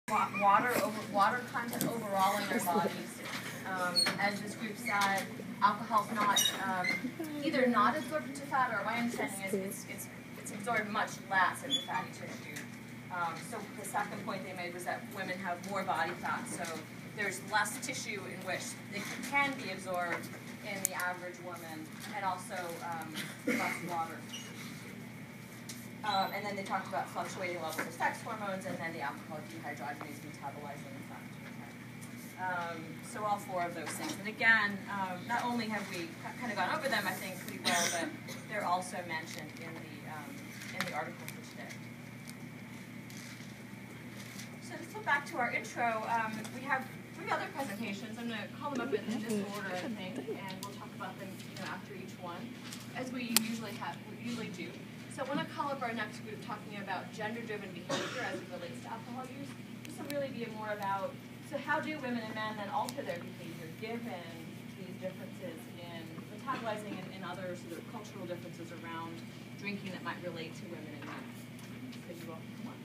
water content overall in their bodies. As this group said, alcohol's not either not absorbed into fat, or my understanding is it's absorbed much less into fatty tissue. So the second point they made was that women have more body fat, so there's less tissue in which it can be absorbed in the average woman, and also less water. And then they talked about fluctuating levels of sex hormones, and then the alcohol dehydrogenase metabolizing effect. So all four of those things. And again, not only have we kind of gone over them, I think, pretty well, but they're also mentioned in the article for today. So to flip back to our intro, we have three other presentations. I'm going to call them up in this order, I think, and we'll talk about them after each one, as we usually do. So I want to call up our next group talking about gender-driven behavior as it relates to alcohol use. This will really be more about, so how do women and men then alter their behavior given these differences in metabolizing and other sort of cultural differences around drinking that might relate to women and men. So you all come on.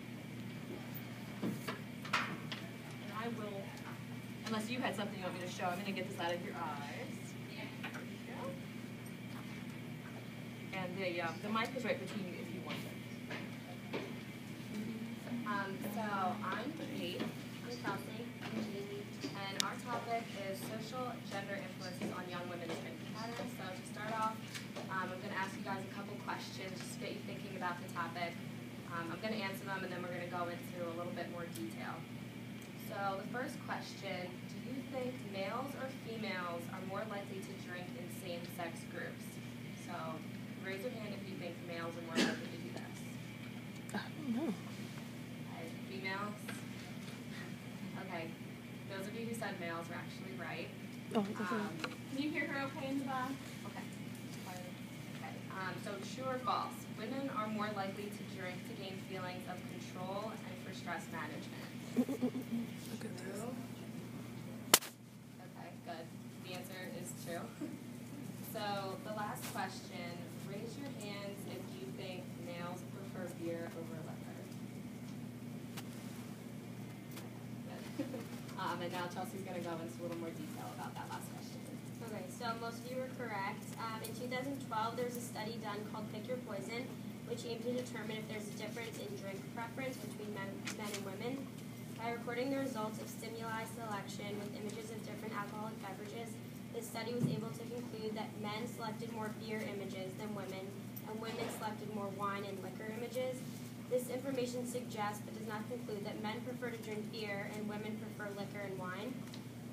And I will, unless you had something you want me to show, I'm going to get this out of your eyes. And the mic is right between you if you want it. So I'm Kate, I'm Kelsey, I'm Jamie, and our topic is social gender influences on young women's drinking patterns. So to start off, I'm going to ask you guys a couple questions just to get you thinking about the topic. I'm going to answer them, and then we're going to go into a little bit more detail. So the first question, do you think males or females are more likely to drink in same-sex groups? So raise your hand if you think males are more likely to do this. I don't know. Females? Okay. Those of you who said males are actually right. Oh, Can you hear her okay in the back? Okay. Okay. So true or false? Women are more likely to drink to gain feelings of control and for stress management. Look at this. Okay, good. The answer is true. So the last question, raise your hands if you think males prefer beer over liquor. Good. And now Chelsea's going to go into a little more detail about that last question. Okay, so most of you were correct. In 2012, there was a study done called Pick Your Poison, which aimed to determine if there's a difference in drink preference between men and women. By recording the results of stimuli selection with images of different alcoholic beverages, this study was able to conclude that men selected more beer images than women, and women selected more wine and liquor images. This information suggests, but does not conclude, that men prefer to drink beer and women prefer liquor and wine.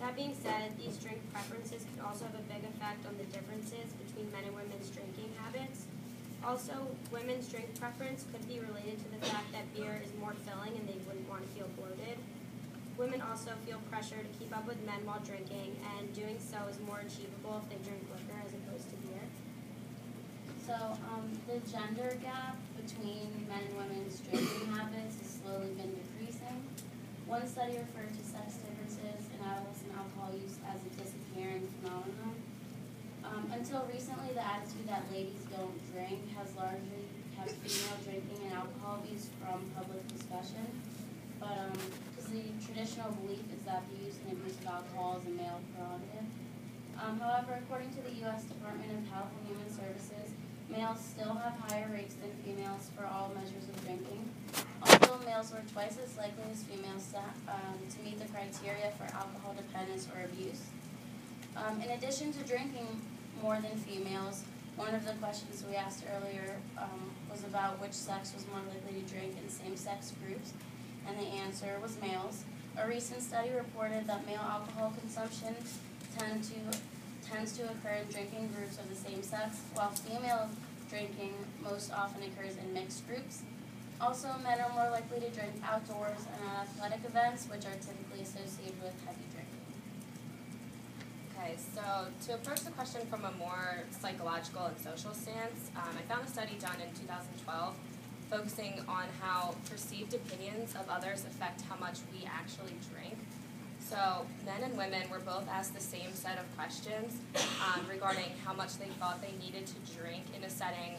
That being said, these drink preferences could also have a big effect on the differences between men and women's drinking habits. Also, women's drink preference could be related to the fact that beer is more filling and they wouldn't want to feel bloated. Women also feel pressure to keep up with men while drinking, and doing so is more achievable if they drink liquor as opposed to beer. So the gender gap between men and women's drinking habits has slowly been decreasing. One study referred to sex differences in adolescent alcohol use as a disappearing phenomenon. Until recently, the attitude that ladies don't drink has largely kept female drinking and alcohol use from public discussion. But the traditional belief is that the use and abuse of alcohol is a male prerogative. However, according to the U.S. Department of Health and Human Services, males still have higher rates than females for all measures of drinking. Although males were twice as likely as females to meet the criteria for alcohol dependence or abuse. In addition to drinking more than females, one of the questions we asked earlier was about which sex was more likely to drink in same-sex groups, and the answer was males. A recent study reported that male alcohol consumption tends to occur in drinking groups of the same sex, while female drinking most often occurs in mixed groups. Also, men are more likely to drink outdoors and at athletic events, which are typically associated with heavy drinking. Okay, so to approach the question from a more psychological and social stance, I found a study done in 2012 focusing on how perceived opinions of others affect how much we actually drink. So men and women were both asked the same set of questions regarding how much they thought they needed to drink in a setting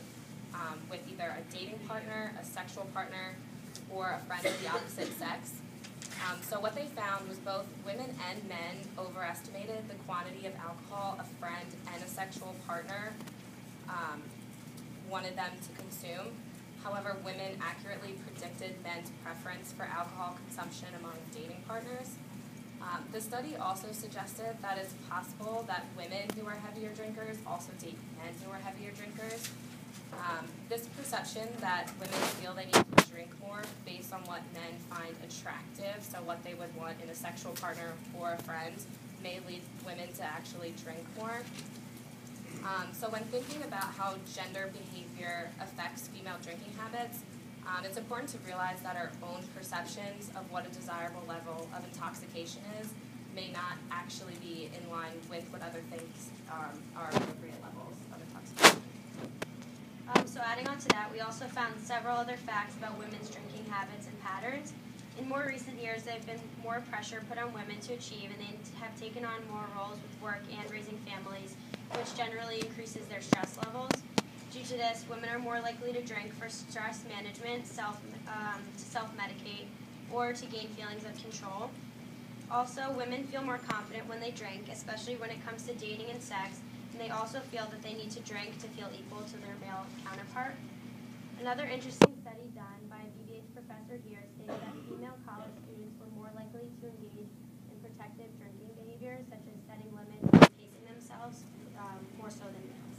with either a dating partner, a sexual partner, or a friend of the opposite sex. So what they found was both women and men overestimated the quantity of alcohol a friend and a sexual partner wanted them to consume. However, women accurately predicted men's preference for alcohol consumption among dating partners. The study also suggested that it's possible that women who are heavier drinkers also date men who are heavier drinkers. This perception that women feel they need to drink more based on what men find attractive, so what they would want in a sexual partner or a friend, may lead women to actually drink more. So when thinking about how gender behavior affects female drinking habits, it's important to realize that our own perceptions of what a desirable level of intoxication is may not actually be in line with what other things are appropriate levels of intoxication. So adding on to that, we also found several other facts about women's drinking habits and patterns. In more recent years, there have been more pressure put on women to achieve, and they have taken on more roles with work and raising families, which generally increases their stress levels. Due to this, women are more likely to drink for stress management, to self-medicate, or to gain feelings of control. Also, women feel more confident when they drink, especially when it comes to dating and sex, and they also feel that they need to drink to feel equal to their male counterpart. Another interesting study done by a BBH professor here stated that female college students were more likely to engage in protective drinking behaviors, such as setting limits and pacing themselves, more so than males.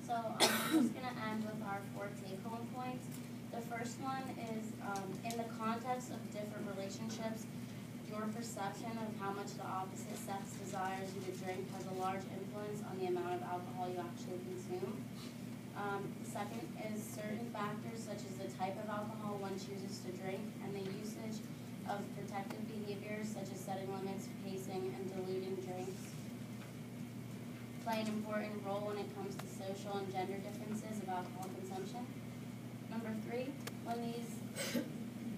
So I'm just going to end with our 4 take-home points. The first one is, in the context of different relationships, your perception of how much the opposite sex desires you to drink has a large influence on the amount of alcohol you actually consume. The second is certain factors such as the type of alcohol one chooses to drink and the usage of protective behaviors such as setting limits, pacing, and diluting drinks play an important role when it comes to social and gender differences of alcohol consumption. Number 3,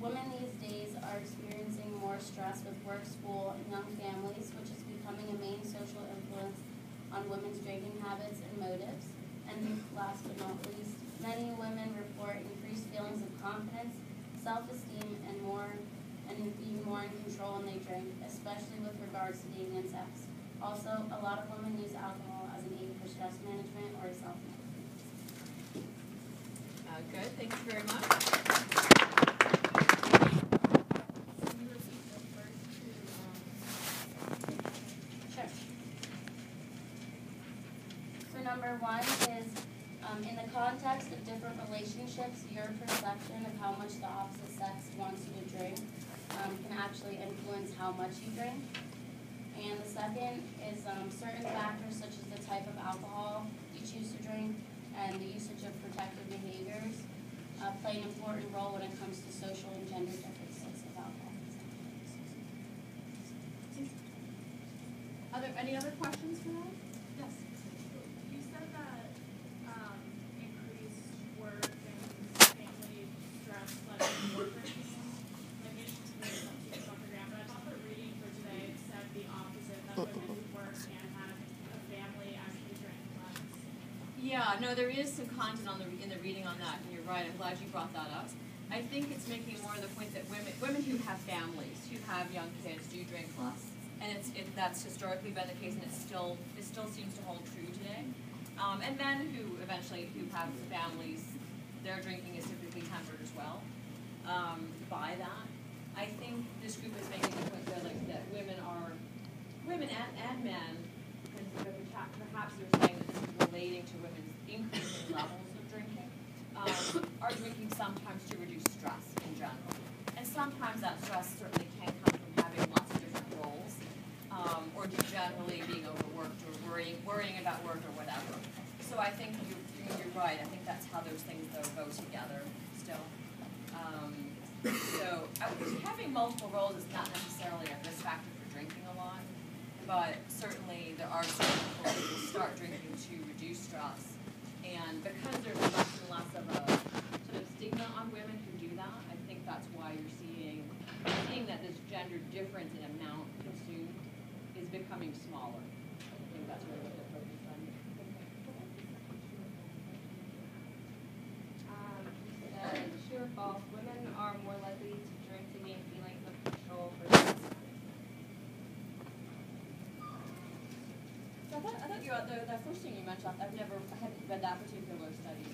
women these days are experiencing more stress with work, school, and young families, which is becoming a main social influence on women's drinking habits and motives. And last but not least, many women report increased feelings of confidence, self-esteem, and being more in control when they drink, especially with regards to dating and sex. Also, a lot of women use alcohol as an aid for stress management or self-management. Good, thank you very much. Can you repeat the first 2? Sure. So number 1 is, in the context of different relationships, your perception of how much the opposite sex wants you to drink can actually influence how much you drink. And the second is certain factors such as the type of alcohol you choose to drink and the usage of protective behaviors play an important role when it comes to social and gender differences of alcohol. Are there any other questions for that? Yes. You said that increased work and family stress led to more drinking. Maybe it's just made some students on the ground, but I thought the reading for today said the opposite, that women who work and have a family actually drink less. Yeah, no, there is some content in the reading on that, and you're right. I'm glad you brought that up. I think it's making more of the point that women who have families, who have young kids, do drink less, and that's historically been the case, and it still seems to hold true today. And men who have families, their drinking is typically tempered as well by that. I think this group is making the point that women and men, because perhaps they're saying that this is relating to women's increasing levels of drinking, are drinking sometimes to reduce stress in general. And sometimes that stress certainly can come from having lots of different roles, or just generally being overworked or worrying about work or whatever. So I think you're right. I think that's how those things go together still. So having multiple roles is not necessarily a risk factor for drinking a lot, but certainly there are certain people who will start drinking to reduce stress. And because there's less and less of a sort of stigma on women who do that, I think that's why you're seeing that this gender difference in amount consumed is becoming smaller. I think that's really what they're focused on. True or false, women are more likely to drink to gain feelings of control for the first thing you mentioned, I hadn't read that particular study,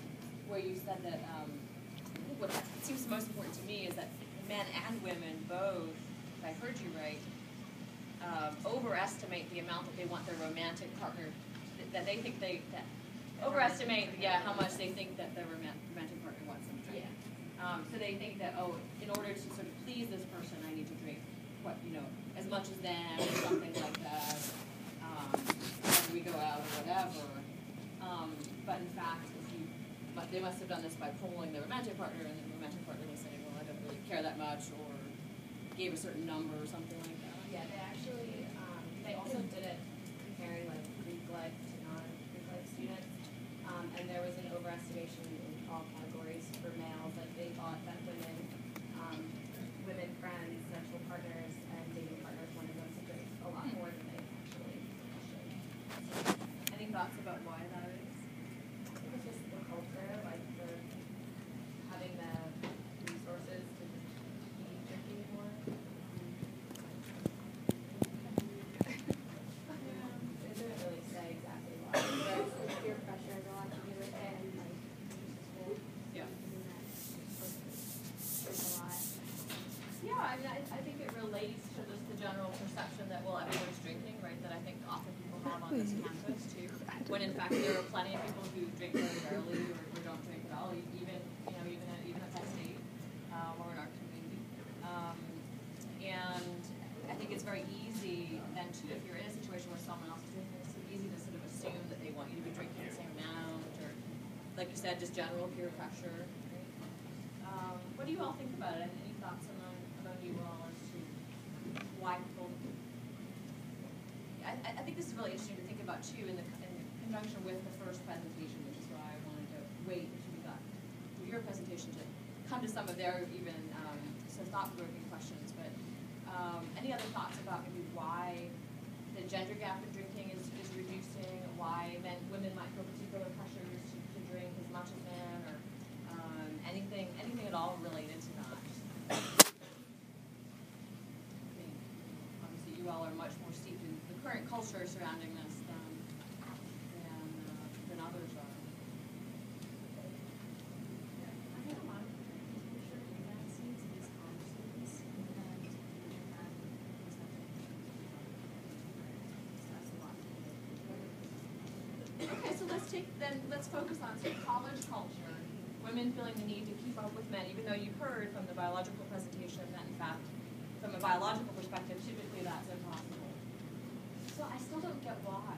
where you said that, I think what seems most important to me is that men and women both, if I heard you right, overestimate the amount that they want their romantic partner, that they think overestimate, how much they think that their romantic partner wants them to drink. Yeah. So they think that, in order to sort of please this person, I need to drink, as much as them, or something like that. When we go out or whatever. But in fact, they must have done this by polling their romantic partner, and the romantic partner was saying, well, I don't really care that much, or gave a certain number or something like that. Yeah, they actually, they also did it comparing like Greek life to non-Greek life students. And there was an overestimation in all categories for males that they thought that women friends, sexual partners, and dating partners wanted them to drink a lot more than they actually should. Any thoughts about why that is? I think it's just the culture, like having the resources to be drinking more. It doesn't really say exactly why. But peer pressure has a lot to do with it, and like school. Yeah. There's a lot. Yeah, I mean, I think it relates to just the general perception that, well, everyone's drinking, right, that I think often people have on this campus, too. When in fact there are plenty of people who drink very rarely or don't drink at all, even at Penn State or in our community. And I think it's very easy then, too, if you're in a situation where someone else is drinking, it's so easy to sort of assume that they want you to be drinking the same amount, or, like you said, just general peer pressure. Right? What do you all think about it? Any thoughts among you all as to why people? I think this is really interesting to think about too in conjunction with the first presentation, which is why I wanted to wait until we got to your presentation to come to some of their even some thought-provoking questions. But any other thoughts about maybe why the gender gap in drinking is reducing? Why women might feel particular pressures to drink as much as men, or anything at all related to that? Obviously, you all are much more steeped in the current culture surrounding this than others are. I think a lot of for sure that seems to be conversations and that's a lot. Okay, so let's focus on college culture. Women feeling the need to keep up with men, even though you heard from the biological presentation that, in fact, from a biological perspective, typically that's impossible. So I still don't get why.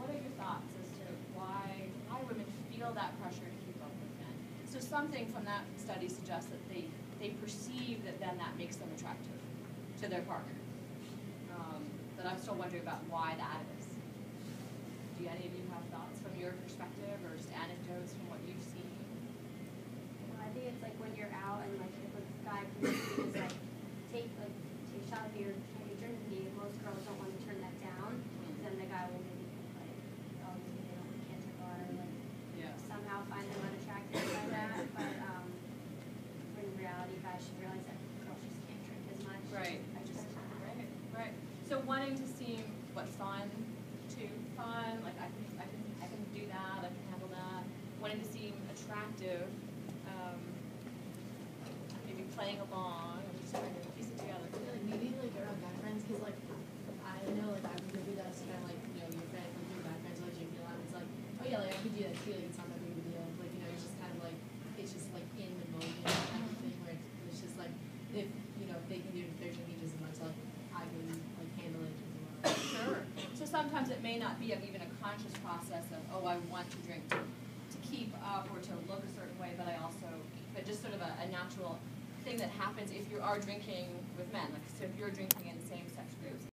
What are your thoughts as to why women feel that pressure to keep up with men? So something from that study suggests that they perceive that then that makes them attractive to their partner. But I'm still wondering about why that is. Do any of you have thoughts from your perspective, or just anecdotes from what you've seen? Well, I think it's like when you're out and like if a guy comes to you and is like take a shot of beer, can you drink with me? Most girls don't want to turn that down. Then the guy will maybe think like, oh, maybe they don't can't drink a lot, or like somehow find them unattractive by that. But in reality, guys should realize that girls just can't drink as much. Right. Right. So wanting to seem fun, like I can do that, I can handle that. Wanting to seem attractive, maybe playing along, I'm just trying to piece it together. Like maybe like around guy friends, because like I know like I would do that, so kind of like your friend, like your guy friends like drinking a lot. It's like, oh yeah, like I could do that too. Like it's not that big of a deal. Like it's just kind of like it's just like in the moment kind of thing where it's just like if they can do it, if they're drinking just as much, like I can like handle it as well. Sure. So sometimes it may not be even a conscious process of, oh, I want to drink to keep up or to look a certain way, but just sort of a natural thing that happens if you are drinking with men. Like, so if you're drinking in same-sex groups.